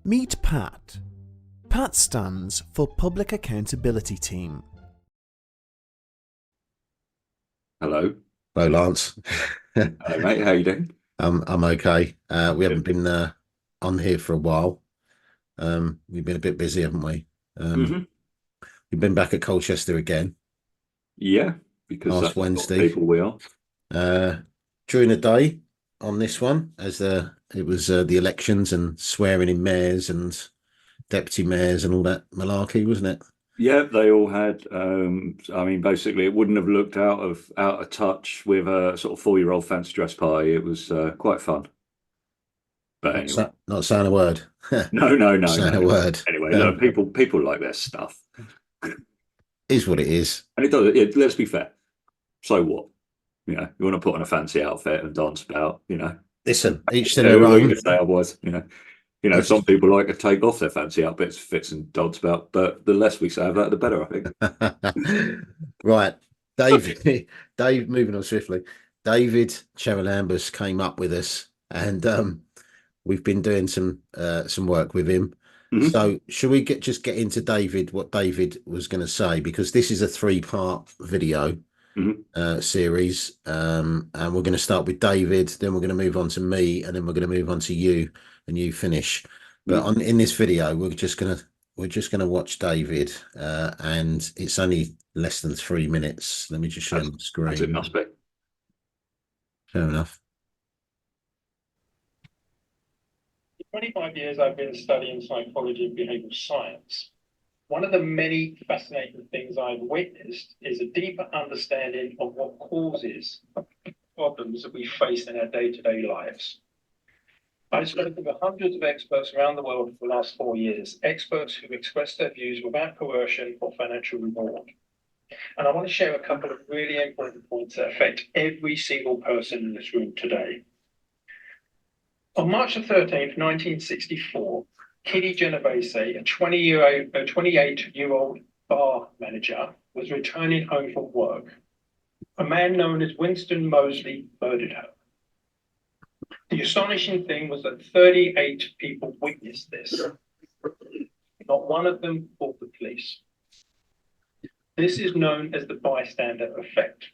Meet PAT. PAT stands for Public Accountability Team. Hello. Hello, Lance. Hello, mate. How you doing? I'm okay. We haven't Good. been on here for a while. We've been a bit busy, haven't we? hmm We've been back at Colchester again Yeah, because last that's the sort of Wednesday. people we are. Uh, During the day on this one, as it was the elections and swearing in mayors and deputy mayors and all that malarkey, wasn't it? Yeah, they all had. I mean, basically, it wouldn't have looked out of touch with a sort of 4-year-old fancy dress party. It was quite fun. But anyway, Not saying a word. no, no, no, Saying no, a no. word. Anyway, look, people like their stuff, Is what it is. and it does. Let's be fair. So what? You want to put on a fancy outfit and dance about. Listen, each to Yeah, their what are you going own. to say otherwise? Some Each. people like to take off their fancy outfits, fits and dance about, but the less we say of that, the better, I think. Right, David. Dave. Moving on swiftly. David Cherylambus came up with us, and we've been doing some work with him. hmm So, should we just get into David? What David was going to say, because this is a three-part video hmm series, and we're going to start with David, then we're going to move on to me, and then we're going to move on to you, and you finish. But hmm in this video, we're just gonna watch David, and it's only less than 3 minutes. Let me just share As, my as it screen. must be. Fair enough. 25 years I've been studying psychology and behavioral science. One of the many fascinating things I've witnessed is a deeper understanding of what causes problems that we face in our day-to-day lives. I've spoken with hundreds of experts around the world for the last 4 years, experts who express their views without coercion or financial reward. And I want to share a couple of really important points that affect every single person in this room today. On March the 13th, 1964, Kitty Genovese, a 28-year-old bar manager, was returning home from work. A man known as Winston Moseley murdered her. The astonishing thing was that 38 people witnessed this. Not one of them called the police. This is known as the bystander effect.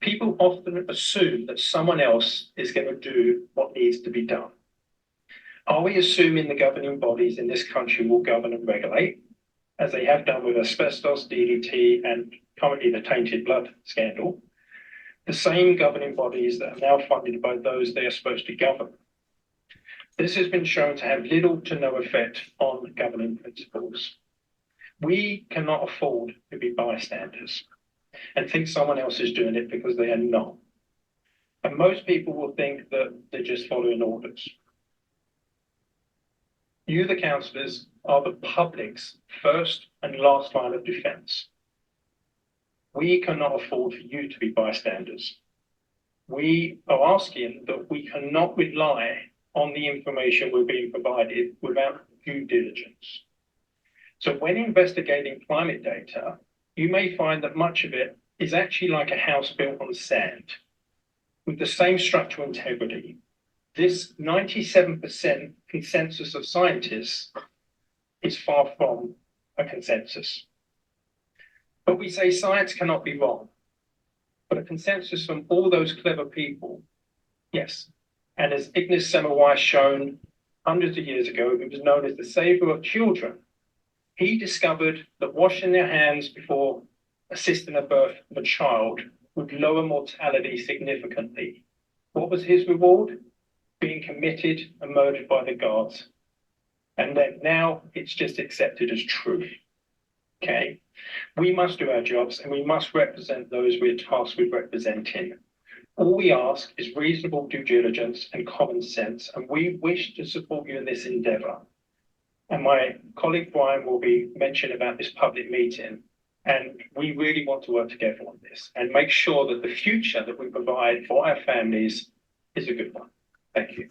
People often assume that someone else is going to do what needs to be done. Are we assuming the governing bodies in this country will govern and regulate, as they have done with asbestos, DDT, and currently the tainted blood scandal? The same governing bodies that are now funded by those they are supposed to govern. This has been shown to have little to no effect on governing principles. We cannot afford to be bystanders and think someone else is doing it because they are not. And most people will think that they're just following orders. You, the councillors, are the public's first and last line of defence. We cannot afford for you to be bystanders. We are asking that we cannot rely on the information we're being provided without due diligence. So when investigating climate data, you may find that much of it is actually like a house built on sand, with the same structural integrity. This 97% consensus of scientists is far from a consensus. But we say science cannot be wrong. But a consensus from all those clever people, yes. And as Ignace Semmelweis shown hundreds of years ago, who was known as the savior of children, he discovered that washing their hands before assisting the birth of a child would lower mortality significantly. What was his reward? Being committed and murdered by the guards. And then now it's just accepted as truth. Okay? We must do our jobs and we must represent those we're tasked with representing. All we ask is reasonable due diligence and common sense, and we wish to support you in this endeavour. And my colleague Brian will be mentioning about this public meeting, and we really want to work together on this and make sure that the future that we provide for our families is a good one. Thank you.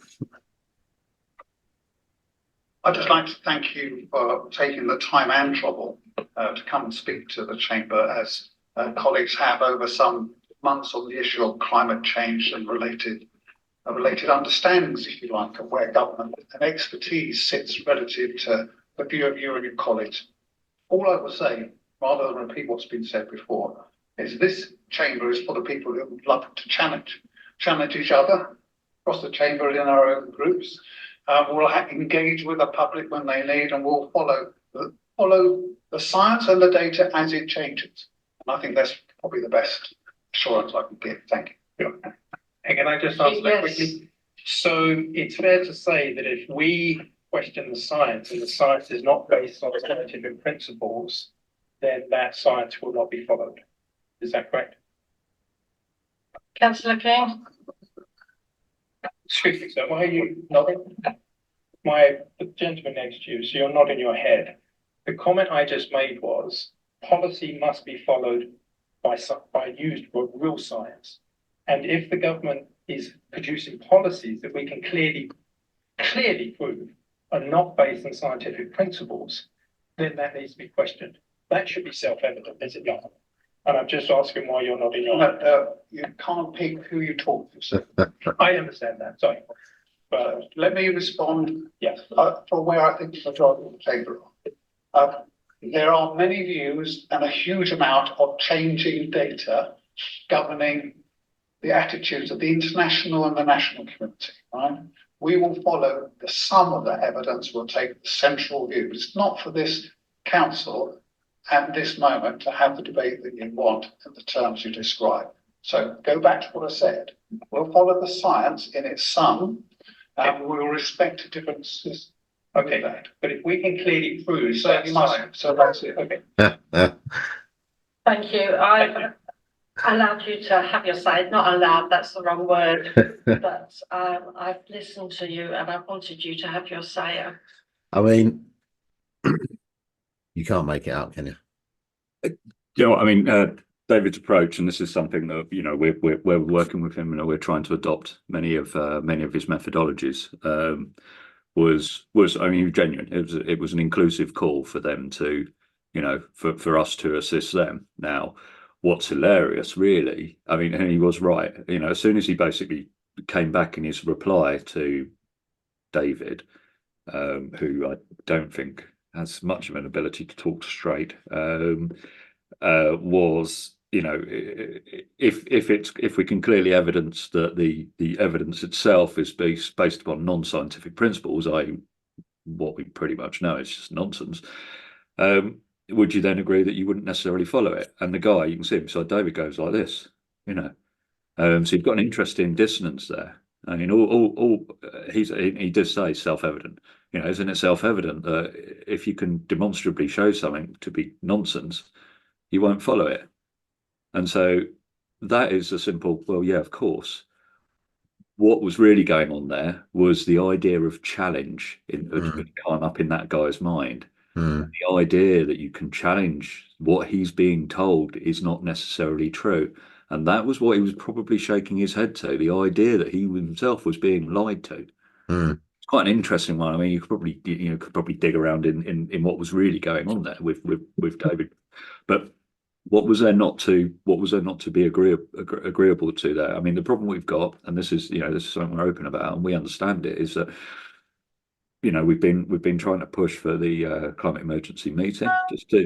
I'd just like to thank you for taking the time and trouble to come and speak to the Chamber, as colleagues have over some months on the issue of climate change and related related understandings, if you like, of where government and expertise sits relative to the view of you and your colleagues. All I will say, rather than repeat what's been said before, is this chamber is for the people who would love to challenge each other across the chamber in our own groups. We'll engage with the public when they need, and we'll follow the science and the data as it changes. And I think that's probably the best assurance I can give. Thank you. And can I just answer that quickly? So it's fair to say that if we question the science and the science is not based on scientific principles, then that science will not be followed. Is that correct? Councillor King? Excuse me, sir, why are you nodding? The gentleman next to you, so you're nodding your head. The comment I just made was policy must be followed by used for real science. And if the government is producing policies that we can clearly prove are not based on scientific principles, then that needs to be questioned. That should be self-evident, is it not? And I'm just asking why you're nodding your head. You can't pick who you talk to, sir. I understand that, sorry. But Let me respond yes, from where I think the majority of the chamber are. There are many views and a huge amount of changing data governing the attitudes of the international and the national community. Right? We will follow the sum of the evidence. We'll take the central view. It's not for this council at this moment to have the debate that you want in the terms you describe. So go back to what I said. We'll follow the science in its sum, and we will respect differences. okay, but if we can clearly prove So that you must. science, So that's it. okay, Thank you. I've allowed you to have your say. Not allowed, that's the wrong word. But I've listened to you and I wanted you to have your say. I mean, you can't make it up, can you? You know, I mean, David's approach, and this is something that we're working with him, and we're trying to adopt many of his methodologies. Was I mean, genuine. It was an inclusive call for them to, for us to assist them. Now, what's hilarious, really, I mean, and he was right. As soon as he basically came back in his reply to David, who I don't think has much of an ability to talk straight, was, if we can clearly evidence that the evidence itself is based upon non-scientific principles, i.e. what we pretty much know is just nonsense, would you then agree that you wouldn't necessarily follow it? And the guy, you can see him beside David, goes like this, so you've got an interesting dissonance there. I mean, he does say self-evident. Isn't it self-evident that if you can demonstrably show something to be nonsense, you won't follow it? And so that is a simple, well, yeah, of course. What was really going on there was the idea of challenge had come up in that guy's mind. The idea that you can challenge what he's being told is not necessarily true. And that was what he was probably shaking his head to, the idea that he himself was being lied to. It's quite an interesting one. I mean, you could probably dig around in what was really going on there with David. But what was there not to be agreeable to there? I mean, the problem we've got, and this is something we're open about, and we understand it, is that we've been trying to push for the climate emergency meeting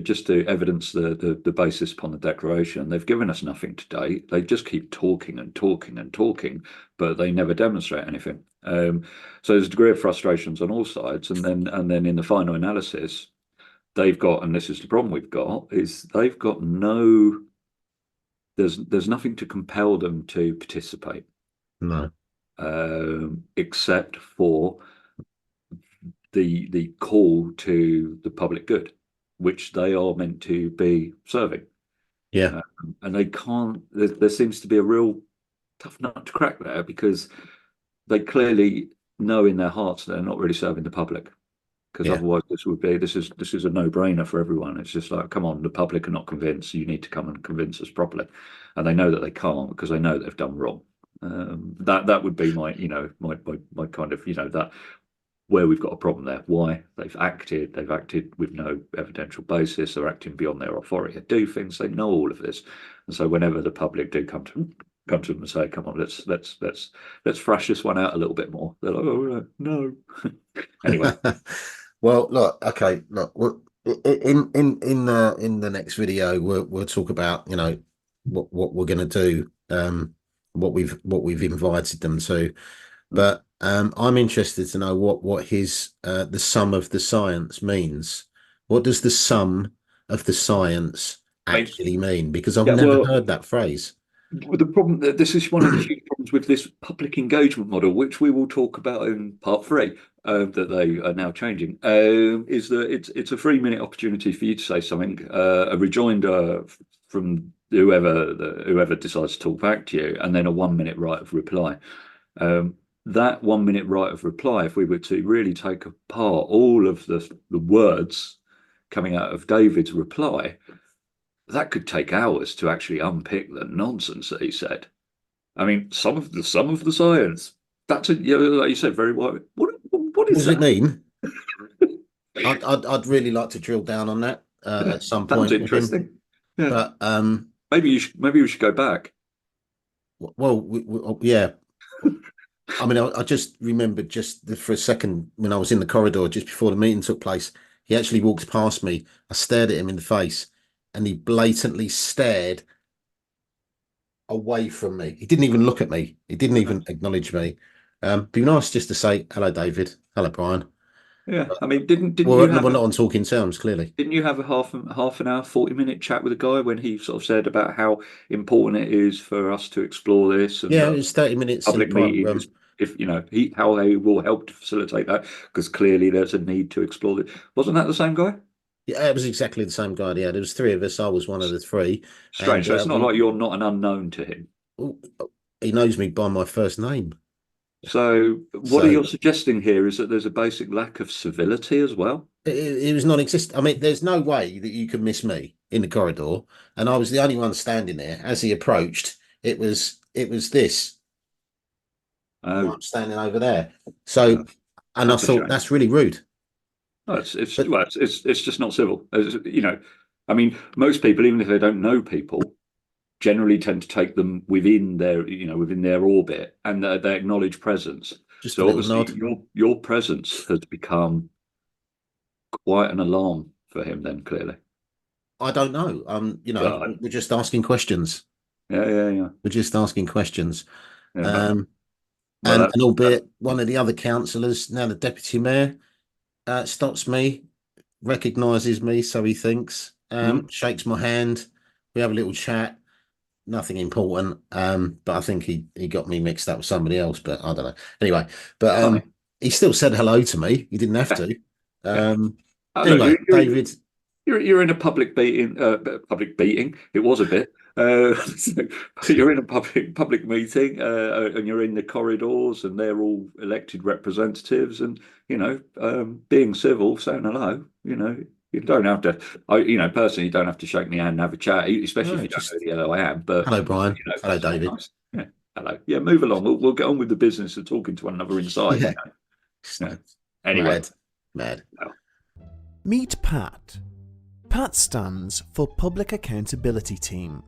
just to evidence the basis upon the declaration. They've given us nothing to date. They just keep talking and talking and talking, but they never demonstrate anything. So there's a degree of frustrations on all sides, and then in the final analysis, they've got, and this is the problem we've got, is they've got there's nothing to compel them to participate. No. Except for the call to the public good, which they are meant to be serving. Yeah. And they can't, there seems to be a real tough nut to crack there, because they clearly know in their hearts they're not really serving the public. Because otherwise this is a no-brainer for everyone. It's just like, come on, the public are not convinced, you need to come and convince us properly. And they know that they can't, because they know they've done wrong. That would be my my kind of, that where we've got a problem there. Why they've acted with no evidential basis. They're acting beyond their authority to do things. They know all of this, and so whenever the public do come to come to them and say, "Come on, let's thrash this one out a little bit more." They're like, "Oh no." Anyway, Well, look, okay, look, in the next video, we'll talk about, you know, what we're going to do, what we've invited them to, but I'm interested to know what his the sum of the science means. What does the sum of the science actually mean? Because I've yeah, never well, heard that phrase. the problem, this is one of the huge problems with this public engagement model, which we will talk about in part 3, that they are now changing, is that it's a 3-minute opportunity for you to say something, a rejoinder from whoever decides to talk back to you, and then a 1-minute right of reply. That 1-minute right of reply, if we were to really take apart all of the words coming out of David's reply, that could take hours to actually unpick the nonsense that he said. I mean, some of the science. That's you know, like you said, very well. What What is does it that? mean? I'd really like to drill down on that at some Sounds point with him. interesting. Yeah. But maybe we should go back. well, yeah. I mean, I just remembered for a second when I was in the corridor just before the meeting took place, he actually walked past me. I stared at him in the face, and he blatantly stared away from me. He didn't even look at me. He didn't even acknowledge me. Be nice just to say hello, David. Hello, Brian. Yeah, I mean, didn't Well, you have we're not on talking terms, clearly. didn't you have a half an hour, 40-minute chat with a guy when he sort of said about how important it is for us to explore this and Yeah, it was 30 minutes in a public private room. meetings, if you know how they will help to facilitate that, because clearly there's a need to explore it. Wasn't that the same guy? Yeah, it was exactly the same guy. Yeah, there was 3 of us. I was one of the 3. Strange. So And it's not like you're not an unknown to him. he knows me by my first name. So what you're suggesting here is that there's a basic lack of civility as well. It was non-existent. I mean, there's no way that you could miss me in the corridor, and I was the only one standing there. As he approached, it was this. I'm standing over there. So, and I thought that's really rude. No, it's just not civil. You know, I mean, most people, even if they don't know people, generally tend to take them within their orbit, and they acknowledge presence. Just so a little obviously nod. your presence has become quite an alarm for him then, clearly. I don't know. You know, we're just asking questions. Yeah. We're just asking questions. Yeah, and albeit one of the other councillors, now the deputy mayor, stops me, recognises me, so he thinks, shakes my hand. We have a little chat. Nothing important. But I think he got me mixed up with somebody else, but I don't know. Anyway, but he still said hello to me. He didn't have to. Anyway, David, you're in a public beating. It was a bit. You're in a public meeting, and you're in the corridors, and they're all elected representatives, and you know, being civil, saying hello. You know, you don't have to. Personally, you don't have to shake my hand and have a chat, especially if you don't know the hell I am. But hello, Brian. You know, hello, David. Nice. Yeah, hello. Yeah, move along. We'll get on with the business of talking to one another inside. Yeah. You know? Yeah. Anyway, mad. No. Meet Pat. Pat stands for Public Accountability Team.